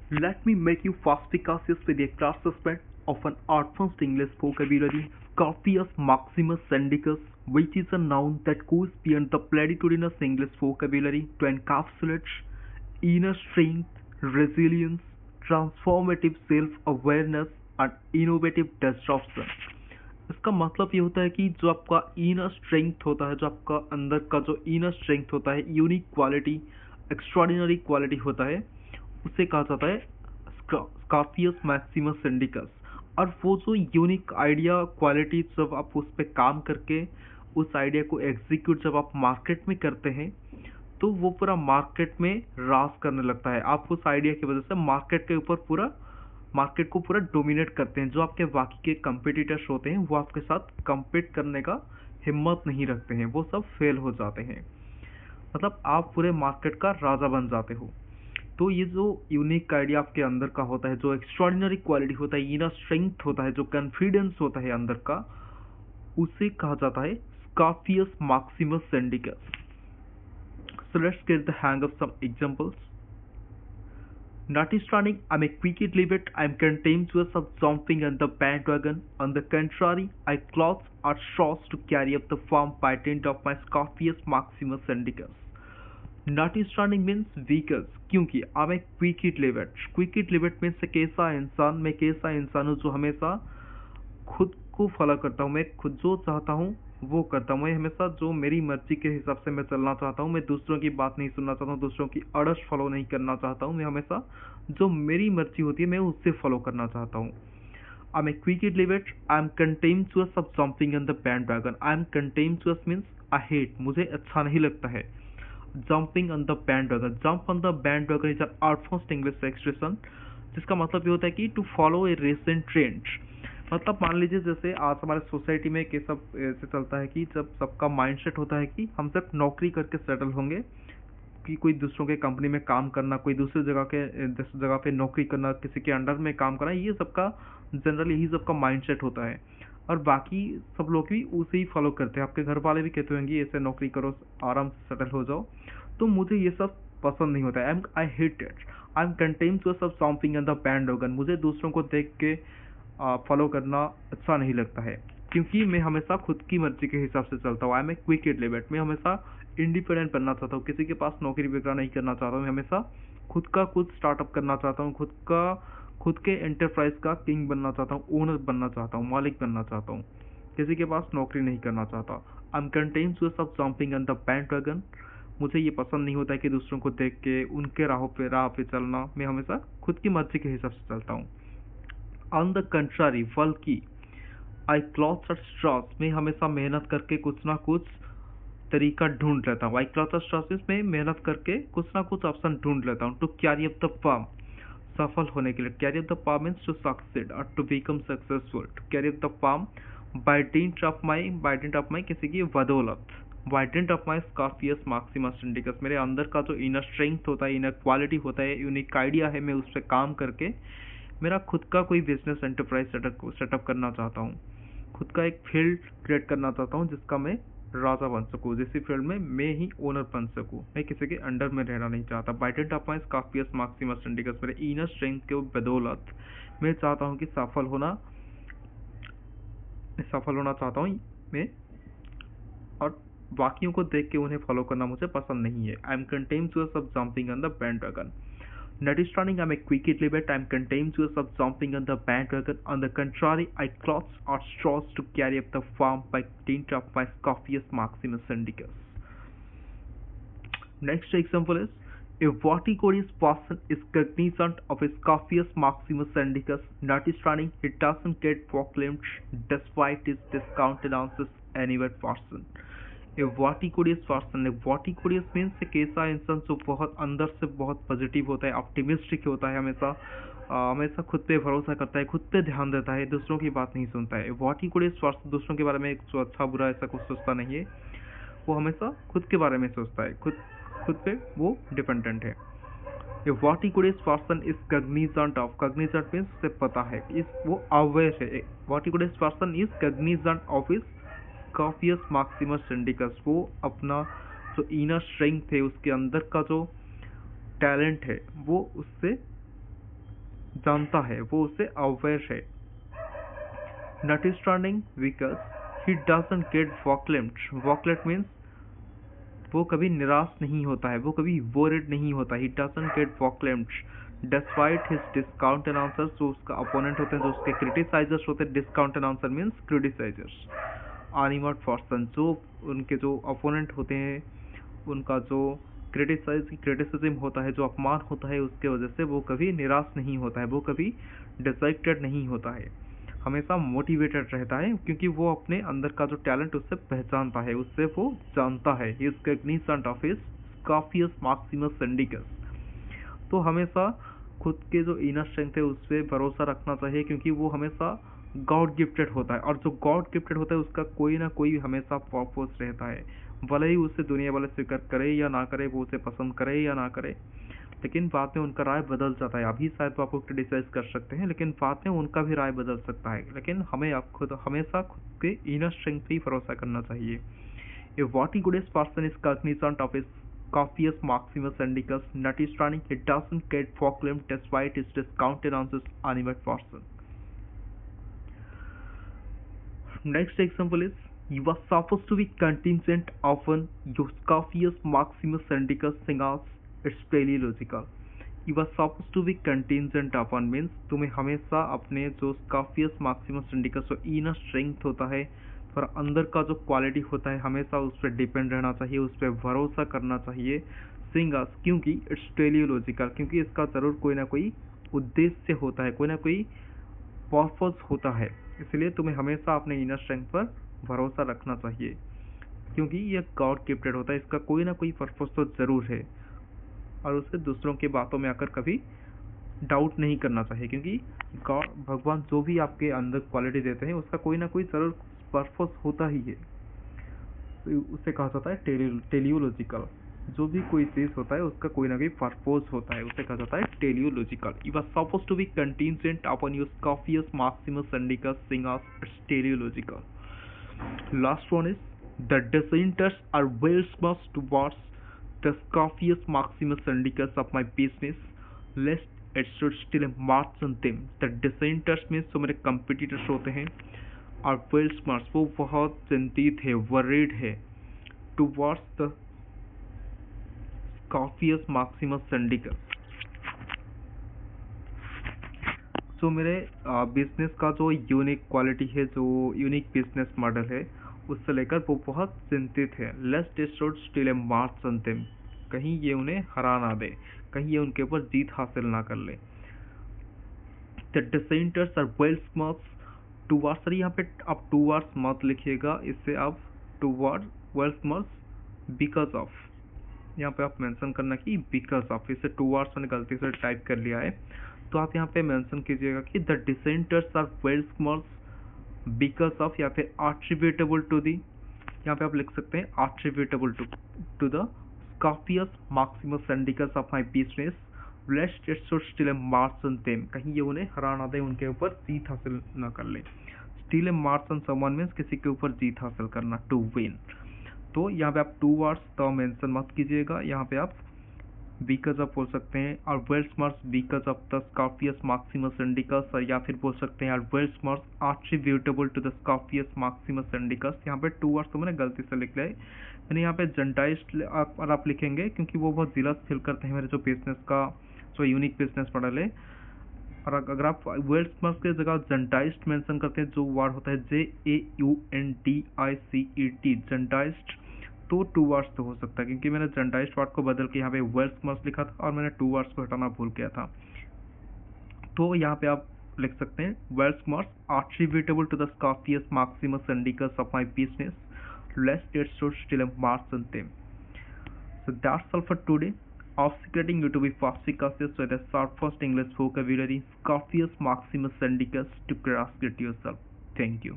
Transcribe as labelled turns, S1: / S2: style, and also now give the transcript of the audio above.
S1: Let me make you fast cautious with a class suspect of an advanced English vocabulary, Carpius Maximus Sendicus, which is a noun that goes beyond the platitudinous English vocabulary to encapsulate inner strength, resilience, transformative self-awareness and innovative disruption. इसका मतलब ये होता है कि जो आपका inner strength होता है, जो आपका अंदर का जो इनर स्ट्रेंथ होता है, यूनिक क्वालिटी, एक्स्ट्राऑर्डिनरी क्वालिटी होता है, उसे कहा जाता है स्कॉर्पियस मैक्सिमस सिंडिकस। और वो जो यूनिक आइडिया क्वालिटी जब आप उस पर काम करके उस आइडिया को एग्जीक्यूट जब आप मार्केट में करते हैं तो वो पूरा मार्केट में राज करने लगता है। आप उस आइडिया की वजह से मार्केट के ऊपर पूरा मार्केट को पूरा डोमिनेट करते हैं। जो आपके बाकी के कंपटीटर्स होते हैं वो आपके साथ compete करने का हिम्मत नहीं रखते हैं, वो सब फेल हो जाते हैं। मतलब आप पूरे मार्केट का राजा बन जाते हो। तो ये जो यूनिक आइडिया आपके अंदर का होता है, जो एक्स्ट्रॉर्डिनरी क्वालिटी होता है, इनर स्ट्रेंथ होता है, जो कॉन्फिडेंस होता है अंदर का, उसे कहा जाता है Scorpius Maximus Syndicus. So let's get the hang of some examples. Notwithstanding, I'm a quick-witted, I'm contemptuous of jumping on the bandwagon. On the contrary, I clothe or straws to carry up the firm patent of my Scorpius Maximus Syndicus. Notwithstanding means because, क्योंकि I'm a quick-witted. Quick-witted means एक ऐसा इंसान, मैं एक ऐसा इंसान हूँ जो हमेशा खुद को फॉलो करता हूँ। मैं खुद जो चाहता हूँ वो करता हूँ। मैं हमेशा जो मेरी मर्जी के हिसाब से मैं चलना चाहता हूँ। मैं दूसरों की बात नहीं सुनना चाहता हूँ, दूसरों की आदर्श फॉलो नहीं करना चाहता हूँ। मैं हमेशा जो मेरी मर्जी होती है मैं उससे फॉलो करना चाहता हूँ। I am a quick livid, I am contemptuous of jumping on the bandwagon. I am contemptuous means I hate, मुझे अच्छा नहीं लगता है। Jumping on the bandwagon, jump on the bandwagon is an आर्टफोस्ट इंग्लिश एक्सप्रेशन, जिसका मतलब ये होता है कि to follow a recent trend. मतलब मान लीजिए जैसे आज हमारे सोसाइटी में ये सब ऐसे चलता है कि जब सबका माइंडसेट होता है कि हम सब नौकरी करके सेटल होंगे, कि कोई दूसरों के कंपनी में काम करना, कोई दूसरी जगह पे नौकरी करना, किसी के अंडर में काम करना, ये सबका जनरली यही सबका माइंडसेट होता है। और बाकी सब लोग भी उसे ही फॉलो करते हैं। आपके घर वाले भी कहते होंगे ऐसे नौकरी करो, आराम से सेटल हो जाओ। तो मुझे ये सब पसंद नहीं होता है। I hate it, I am contemptuous of jumping on the bandwagon. मुझे दूसरों को देख के फॉलो करना अच्छा नहीं लगता है, क्योंकि मैं हमेशा खुद की मर्जी के हिसाब से चलता हूँ। आई एम ए क्विक एडलिवेट, मैं हमेशा इंडिपेंडेंट बनना चाहता हूँ, किसी के पास नौकरी वगैरह नहीं करना चाहता हूँ। मैं हमेशा खुद का कुछ स्टार्टअप करना चाहता हूँ, खुद के एंटरप्राइज का किंग बनना चाहता हूँ, ओनर बनना चाहता हूँ, मालिक बनना चाहता हूँ, किसी के पास नौकरी नहीं करना चाहता। आई am contemptuous of jumping on the bandwagon. मुझे ये पसंद नहीं होता है कि दूसरों को देख के उनके राह पे चलना। मैं हमेशा खुद की मर्जी के हिसाब से चलता हूँ। ऑन द कंट्रारी, बल्कि आई क्लॉथ एट स्ट्रॉस, में हमेशा मेहनत करके कुछ ना कुछ तरीका ढूंढ लेता हूँ। आई क्लॉथ एट स्ट्रॉस में मेहनत करके कुछ ना कुछ ऑप्शन ढूंढ लेता हूँ। To carry up the firm, सफल होने के लिए। Carry up the firm means to succeed और to become successful. To carry up the firm by dent of my किसी की बदौलत, by dent of my Scorpius Maximus Syndicus. मेरे अंदर का जो इनर स्ट्रेंथ होता है, इनर क्वालिटी होता है, यूनिक आइडिया है, मैं उस पर काम करके मेरा खुद का कोई बिजनेस एंटरप्राइज सेटअप करना चाहता हूँ। खुद का एक फील्ड क्रिएट करना चाहता हूँ जिसका मैं राजा बन सकूँ, जिस फील्ड में मैं ही ओनर बन सकूँ। मैं किसी के अंडर में रहना नहीं चाहता। By date of my Scorpius Maximus Syndicus, मेरे इनर स्ट्रेंथ के बदौलत मैं चाहता हूँ कि सफल होना चाहता हूँ मैं, और बाकियों को देख के उन्हें फॉलो करना मुझे पसंद नहीं है। आई am contemptuous of jumping on the bandwagon. Notwithstanding, I'm a quick livet, I'm contemptuous of jumping on the bandwagon. On the contrary, I cloth or straws to carry up the farm by dint of my Scorpius Maximus Syndicus. Next example is, a vertigoreous person is cognizant of a Scorpius Maximus Syndicus. Notwithstanding, he doesn't get proclaimed despite his discountenances anywhere person. ए वर्टिकोरियस person, वर्टिकोरियस means एक ऐसा इंसान जो बहुत अंदर से बहुत positive होता है, ऑप्टिमिस्टिक होता है, हमेशा खुद पे भरोसा करता है, खुद पे ध्यान देता है, दूसरों की बात नहीं सुनता है। वर्टिकोरियस पर्सन दूसरों के बारे में जो अच्छा बुरा ऐसा कुछ सोचता नहीं है, वो हमेशा खुद के बारे में सोचता है, खुद पे वो डिपेंडेंट है। ए वर्टिकोरियस person is cognizant of, cognizant means उसे पता है, वो अवेयर है। वर्टिकोरियस person is cognizant of is Scorpius Maximus Syndicus. वो अपना जो इनर स्ट्रेंथ है, उसके अंदर का जो टैलेंट है, वो उससे जानता है, वो उससे अवेयर है। Notwithstanding because he doesn't get वॉकलेट। वॉकलेट मीन्स वो कभी निराश नहीं होता है, वो कभी वोरिड नहीं होता। ही डजंट गेट वॉकलेट डिस्पाइट हिज डिस्काउंट अनाउंसर्स, जो उसका अपोनेंट होते हैं, जो उसके क्रिटिसाइजर्स होते हैं। Discount announcer means criticisers. एनिमड पर्सन, जो उनके जो अपोनेंट होते हैं, उनका जो क्रिटिसिज्म होता है, जो अपमान होता है, उसके वजह से वो कभी निराश नहीं होता है, वो कभी डिसअपॉइंटेड नहीं होता है, हमेशा मोटिवेटेड रहता है, क्योंकि वो अपने अंदर का जो टैलेंट उससे पहचानता है, उससे वो जानता है। He is cognizant of his Scorpius Maximus Syndicus. तो हमेशा खुद के जो इनर स्ट्रेंथ है उस पर भरोसा रखना चाहिए, क्योंकि वो हमेशा गॉड गिफ्टेड होता है, और जो गॉड गिफ्टेड होता है उसका कोई ना कोई हमेशा पर्पस रहता है। भले ही उसे दुनिया वाले स्वीकार करे या ना करे, वो उसे पसंद करे या ना करे, लेकिन बाद में उनका राय बदल जाता है। अभी शायद वो आपको क्रिटिसाइज कर सकते हैं, लेकिन बाद में उनका भी राय बदल सकता है। लेकिन हमें हमेशा खुद के इनर स्ट्रेंथ पे ही भरोसा करना चाहिए। ए वॉटी goodest person is cognizant of his Scorpius Maximus Indicus, notwithstanding he doesn't get proclaimed despite his discounted answers animate person. Next example is, you are supposed to be contingent upon your Scorpius Maximus Indicus singers. It's teleological. You are supposed to be contingent upon means तुम्हें हमेशा अपने जो Scorpius Maximus Indicus जो inner strength होता है और अंदर का जो क्वालिटी होता है, हमेशा उस पर डिपेंड रहना चाहिए, उस पर भरोसा करना चाहिए। सिंगर्स, क्योंकि इट्स टेलियोलॉजिकल, क्योंकि इसका ज़रूर कोई ना कोई उद्देश्य होता है, कोई ना कोई पर्पस होता है, इसलिए तुम्हें हमेशा अपने इनर स्ट्रेंथ पर भरोसा रखना चाहिए, क्योंकि ये गॉड गिफ्टेड होता है, इसका कोई ना कोई पर्पस तो ज़रूर है, और उसे दूसरों की बातों में आकर कभी डाउट नहीं करना चाहिए, क्योंकि गॉड भगवान जो भी आपके अंदर क्वालिटी देते हैं उसका कोई ना कोई ज़रूर पर्पस होता ही है। तो उसे कहा जाता है टेलियोलॉजिकल। जो भी कोई चीज होता है उसका कोई ना कोई पर्पस होता है, उसे कहा जाता है teleological. You are supposed to be contingent upon your scorpius Maximus indicus singers, it's teleological. Last one is, the dissenters are well smart towards the Scorpius Maximus Indicus of my business, lest it should still march on them. The dissenters means जो मेरे competitors होते हैं, और well smart, वो बहुत चिंतित है, worried है, towards the Scorpius Maximus indicus. जो मेरे बिजनेस का जो यूनिक क्वालिटी है, जो यूनिक बिजनेस मॉडल है, उससे लेकर वो बहुत चिंतित है। Lest it should still a march on them, कहीं ये उन्हें हरा ना दे, कहीं ये उनके ऊपर जीत हासिल ना कर ले। The dissenters are well smart towards, sir यहाँ पे आप टुवर्ड्स मत लिखिएगा, इससे आप toward wealth mars because of, यहाँ पे आप मेंशन करना कि बिकॉज ऑफ, इसे टुवर्ड्स मैंने गलती से टाइप कर लिया है, तो आप यहाँ पे मेंशन कीजिएगा कि the dissenters are wealth mars because of, या फिर एट्रीब्यूटेबल टू दी, यहाँ पे आप लिख सकते हैं attributable to the Scorpius Maximus Indicus of my business, lest it should still a march on them, कहीं ये उन्हें हरा ना दे, उनके ऊपर जीत हासिल ना कर ले। Still a march on someone means किसी के ऊपर जीत हासिल करना, टू विन। तो यहाँ पे आप टू वर्ड्स तो मेंशन मत कीजिएगा, यहाँ पे आप बिकॉज ऑफ बोल सकते हैं, और wells marks because of the Scorpius Maximus indicus, और या फिर बोल सकते हैं wells marks attributable to the Scorpius Maximus indicus. यहाँ पे टू वर्ड्स तो मैंने गलती से लिख लिया है, मैंने यहाँ पे जेंटाइज्ड और आप लिखेंगे, क्योंकि वो बहुत जिला फील करते हैं मेरे जो बिजनेस का जो यूनिक बिजनेस मॉडल है। और अगर आप वेल्स मार्क्स की जगह जेंटाइज्ड मेंशन करते हैं, जो वर्ड होता है JAUNTICET, जेंटाइज्ड, तो टू वर्ड्स तो हो सकता है, क्योंकि मैंने जेंटाइज्ड वर्ड को बदल के यहाँ पे वेल्स मार्क्स लिखा था और मैंने टू वर्ड्स को हटाना भूल गया था। तो यहाँ पे आप लिख सकते हैं wells marks attributable to the Scorpius Maximus Indicus of my business, lest it should still a march on them. So that's all for today. Obfuscating you to be perspicacious with a sharp-first English vocabulary, Scorpius Maximus Indicus to grasp it yourself. Thank you.